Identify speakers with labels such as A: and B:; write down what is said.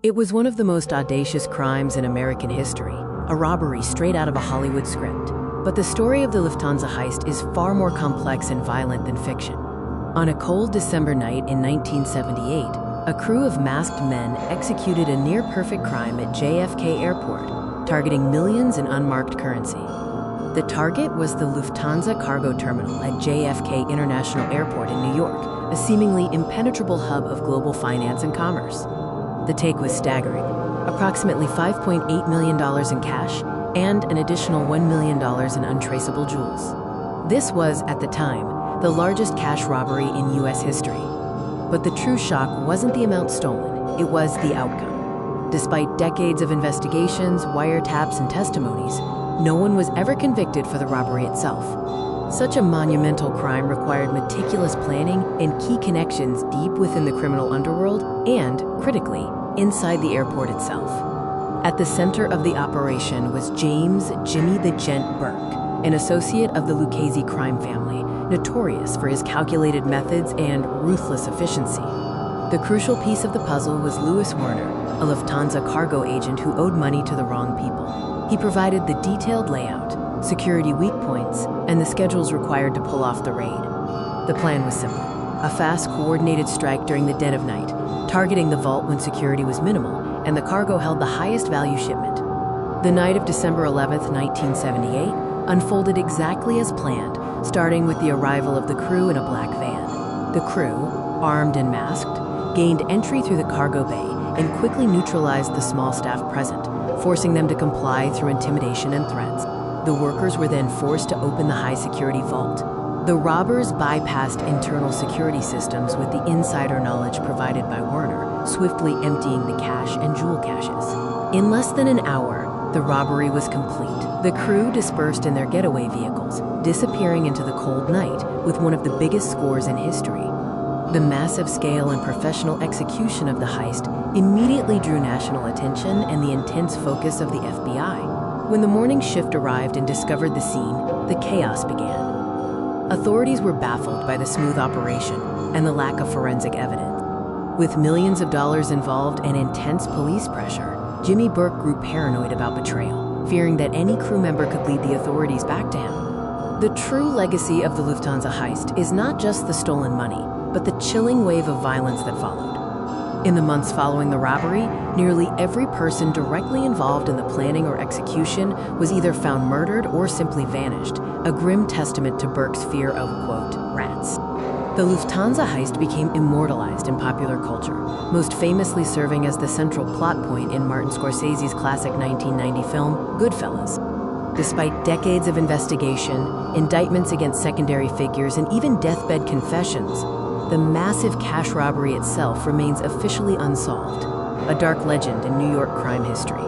A: It was one of the most audacious crimes in American history, a robbery straight out of a Hollywood script. But the story of the Lufthansa heist is far more complex and violent than fiction. On a cold December night in 1978, a crew of masked men executed a near-perfect crime at JFK Airport, targeting millions in unmarked currency. The target was the Lufthansa cargo terminal at JFK International Airport in New York, a seemingly impenetrable hub of global finance and commerce. The take was staggering: approximately $5.8 million in cash and an additional $1 million in untraceable jewels. This was, at the time, the largest cash robbery in U.S. history. But the true shock wasn't the amount stolen, it was the outcome. Despite decades of investigations, wiretaps, and testimonies, no one was ever convicted for the robbery itself. Such a monumental crime required meticulous planning and key connections deep within the criminal underworld and, critically, inside the airport itself. At the center of the operation was James "Jimmy the Gent" Burke, an associate of the Lucchese crime family, notorious for his calculated methods and ruthless efficiency. The crucial piece of the puzzle was Werner, a Lufthansa cargo agent who owed money to the wrong people. He provided the detailed layout, security weak points, and the schedules required to pull off the raid. The plan was simple: a fast, coordinated strike during the dead of night, targeting the vault when security was minimal and the cargo held the highest value shipment. The night of December 11, 1978, unfolded exactly as planned, starting with the arrival of the crew in a black van. The crew, armed and masked, gained entry through the cargo bay and quickly neutralized the small staff present, forcing them to comply through intimidation and threats. The workers were then forced to open the high-security vault. The robbers bypassed internal security systems with the insider knowledge provided by Werner, swiftly emptying the cash and jewel caches. In less than an hour, the robbery was complete. The crew dispersed in their getaway vehicles, disappearing into the cold night with one of the biggest scores in history. The massive scale and professional execution of the heist immediately drew national attention and the intense focus of the FBI. When the morning shift arrived and discovered the scene, the chaos began. Authorities were baffled by the smooth operation and the lack of forensic evidence. With millions of dollars involved and intense police pressure, Jimmy Burke grew paranoid about betrayal, fearing that any crew member could lead the authorities back to him. The true legacy of the Lufthansa heist is not just the stolen money, but the chilling wave of violence that followed. In the months following the robbery, nearly every person directly involved in the planning or execution was either found murdered or simply vanished, a grim testament to Burke's fear of, quote, rats. The Lufthansa heist became immortalized in popular culture, most famously serving as the central plot point in Martin Scorsese's classic 1990 film, Goodfellas. Despite decades of investigation, indictments against secondary figures, and even deathbed confessions, the massive cash robbery itself remains officially unsolved, a dark legend in New York crime history.